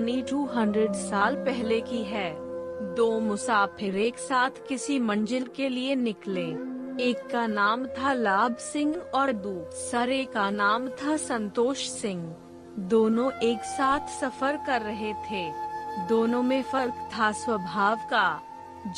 कहानी 200 साल पहले की है। दो मुसाफिर एक साथ किसी मंजिल के लिए निकले। एक का नाम था लाभ सिंह और दूसरे का नाम था संतोष सिंह। दोनों एक साथ सफर कर रहे थे। दोनों में फर्क था स्वभाव का।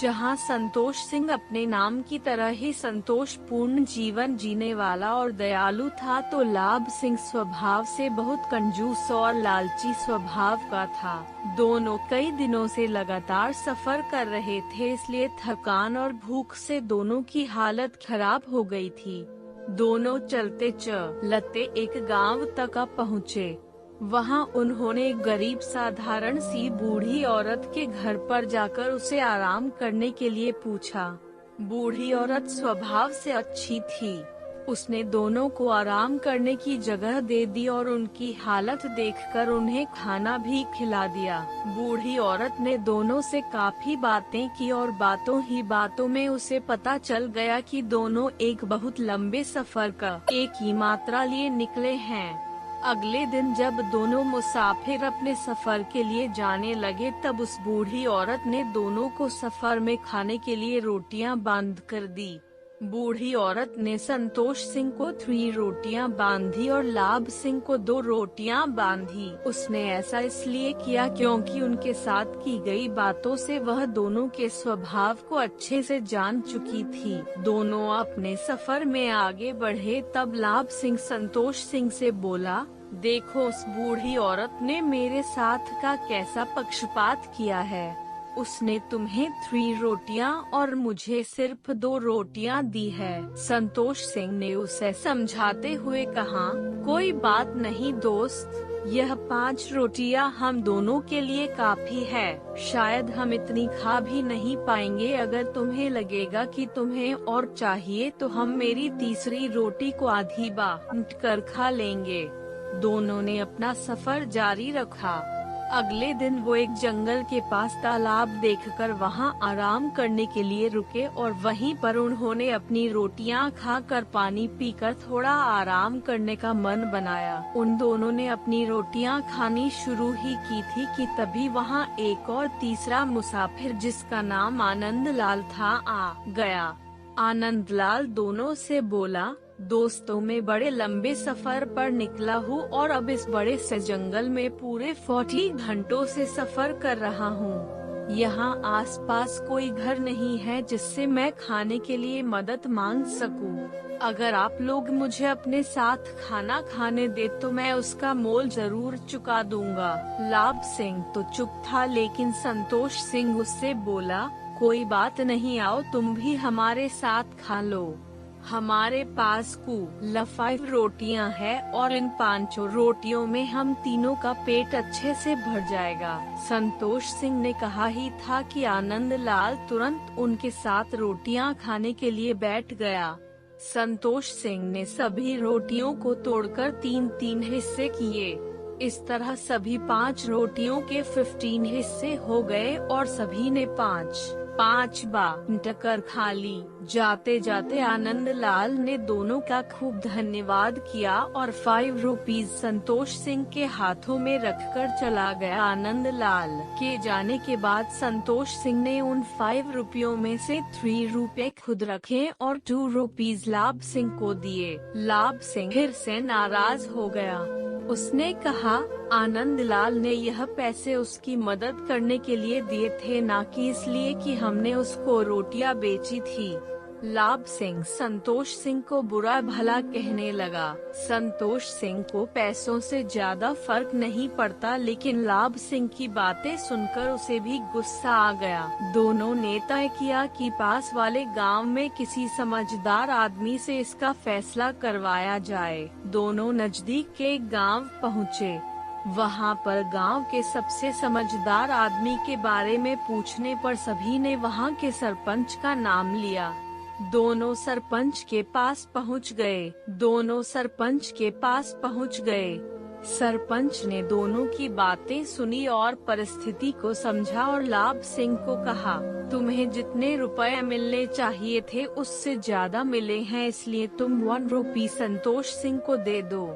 जहां संतोष सिंह अपने नाम की तरह ही संतोषपूर्ण जीवन जीने वाला और दयालु था, तो लाभ सिंह स्वभाव से बहुत कंजूस और लालची स्वभाव का था। दोनों कई दिनों से लगातार सफर कर रहे थे, इसलिए थकान और भूख से दोनों की हालत खराब हो गई थी। दोनों चलते चलते एक गांव तक पहुँचे। वहां उन्होंने एक गरीब साधारण सी बूढ़ी औरत के घर पर जाकर उसे आराम करने के लिए पूछा। बूढ़ी औरत स्वभाव से अच्छी थी। उसने दोनों को आराम करने की जगह दे दी और उनकी हालत देखकर उन्हें खाना भी खिला दिया। बूढ़ी औरत ने दोनों से काफी बातें की और बातों ही बातों में उसे पता चल गया कि दोनों एक बहुत लंबे सफर का एक ही मात्रा लिए निकले हैं। अगले दिन जब दोनों मुसाफिर अपने सफर के लिए जाने लगे, तब उस बूढ़ी औरत ने दोनों को सफर में खाने के लिए रोटियां बांध कर दी। बूढ़ी औरत ने संतोष सिंह को 3 रोटियां बांधी और लाभ सिंह को 2 रोटियां बांधी। उसने ऐसा इसलिए किया क्योंकि उनके साथ की गई बातों से वह दोनों के स्वभाव को अच्छे से जान चुकी थी। दोनों अपने सफर में आगे बढ़े, तब लाभ सिंह संतोष सिंह से बोला, देखो उस बूढ़ी औरत ने मेरे साथ का कैसा पक्षपात किया है। उसने तुम्हें 3 रोटियां और मुझे सिर्फ 2 रोटियां दी है। संतोष सिंह ने उसे समझाते हुए कहा, कोई बात नहीं दोस्त, यह 5 रोटियां हम दोनों के लिए काफी है। शायद हम इतनी खा भी नहीं पाएंगे। अगर तुम्हें लगेगा कि तुम्हें और चाहिए तो हम मेरी तीसरी रोटी को आधी बांट कर खा लेंगे। दोनों ने अपना सफर जारी रखा। अगले दिन वो एक जंगल के पास तालाब देखकर वहां आराम करने के लिए रुके और वहीं पर उन्होंने अपनी रोटियां खाकर पानी पीकर थोड़ा आराम करने का मन बनाया। उन दोनों ने अपनी रोटियां खानी शुरू ही की थी कि तभी वहां एक और तीसरा मुसाफिर जिसका नाम आनंद लाल था आ गया। आनंद लाल दोनों से बोला, दोस्तों मैं बड़े लंबे सफर पर निकला हूँ और अब इस बड़े से जंगल में पूरे 40 घंटों से सफर कर रहा हूँ। यहाँ आसपास कोई घर नहीं है जिससे मैं खाने के लिए मदद मांग सकूँ। अगर आप लोग मुझे अपने साथ खाना खाने दे तो मैं उसका मोल जरूर चुका दूंगा। लाभ सिंह तो चुप था, लेकिन संतोष सिंह उससे बोला, कोई बात नहीं, आओ तुम भी हमारे साथ खा लो। हमारे पास कुल 5 रोटियां हैं और इन 5 रोटियों में हम तीनों का पेट अच्छे से भर जाएगा। संतोष सिंह ने कहा ही था कि आनंद लाल तुरंत उनके साथ रोटियां खाने के लिए बैठ गया। संतोष सिंह ने सभी रोटियों को तोड़कर 3-3 हिस्से किए। इस तरह सभी 5 रोटियों के 15 हिस्से हो गए और सभी ने 5 बांट कर खा ली। जाते जाते आनंद लाल ने दोनों का खूब धन्यवाद किया और 5 रुपीज संतोष सिंह के हाथों में रखकर चला गया। आनंद लाल के जाने के बाद संतोष सिंह ने उन 5 रुपयों में से 3 रुपए खुद रखे और 2 रुपीज लाभ सिंह को दिए। लाभ सिंह फिर से नाराज हो गया। उसने कहा, आनंद लाल ने यह पैसे उसकी मदद करने के लिए दिए थे, ना कि इसलिए कि हमने उसको रोटियां बेची थी। लाभ सिंह संतोष सिंह को बुरा भला कहने लगा। संतोष सिंह को पैसों से ज्यादा फर्क नहीं पड़ता, लेकिन लाभ सिंह की बातें सुनकर उसे भी गुस्सा आ गया। दोनों ने तय किया कि पास वाले गांव में किसी समझदार आदमी से इसका फैसला करवाया जाए। दोनों नजदीक के गांव पहुँचे। वहां पर गांव के सबसे समझदार आदमी के बारे में पूछने पर सभी ने वहां के सरपंच का नाम लिया। दोनों सरपंच के पास पहुंच गए। सरपंच ने दोनों की बातें सुनी और परिस्थिति को समझा और लाभ सिंह को कहा, तुम्हें जितने रुपए मिलने चाहिए थे उससे ज्यादा मिले हैं, इसलिए तुम 1 रुपी संतोष सिंह को दे दो।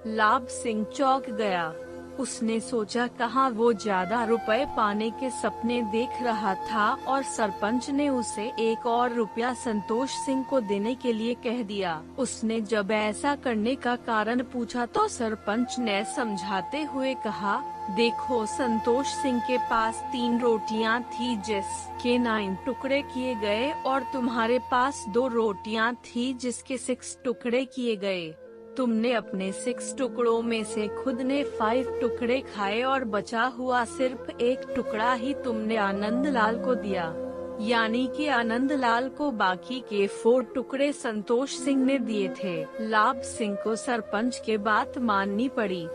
लाभ सिंह चौंक गया। उसने सोचा कहाँ वो ज्यादा रुपए पाने के सपने देख रहा था और सरपंच ने उसे 1 और रुपया संतोष सिंह को देने के लिए कह दिया। उसने जब ऐसा करने का कारण पूछा तो सरपंच ने समझाते हुए कहा, देखो संतोष सिंह के पास 3 रोटियां थी जिसके 9 टुकड़े किए गए और तुम्हारे पास 2 रोटियां थी जिसके 6 टुकड़े किए गए। तुमने अपने 6 टुकड़ों में से खुद ने 5 टुकड़े खाए और बचा हुआ सिर्फ 1 टुकड़ा ही तुमने आनंदलाल को दिया। यानी कि आनंदलाल को बाकी के 4 टुकड़े संतोष सिंह ने दिए थे। लाभ सिंह को सरपंच के बात माननी पड़ी।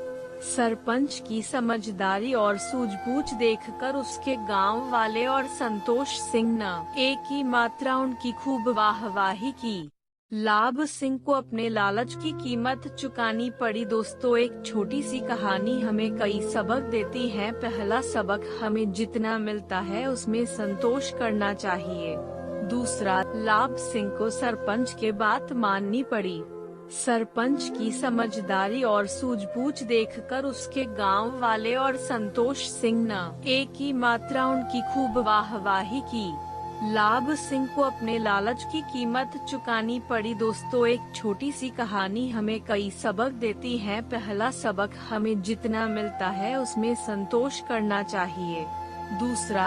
सरपंच की समझदारी और सूझबूझ देखकर उसके गांव वाले और संतोष सिंह ने एक ही मात्रा उनकी खूब वाहवाही की। लाभ सिंह को अपने लालच की कीमत चुकानी पड़ी। दोस्तों, एक छोटी सी कहानी हमें कई सबक देती है। पहला सबक, हमें जितना मिलता है उसमें संतोष करना चाहिए। दूसरा, लाभ सिंह को सरपंच के बात माननी पड़ी। सरपंच की समझदारी और सूझबूझ देखकर उसके गांव वाले और संतोष सिंह ने एक ही मात्रा उनकी खूब वाहवाही की। लाभ सिंह को अपने लालच की कीमत चुकानी पड़ी। दोस्तों, एक छोटी सी कहानी हमें कई सबक देती है। पहला सबक, हमें जितना मिलता है उसमें संतोष करना चाहिए। दूसरा,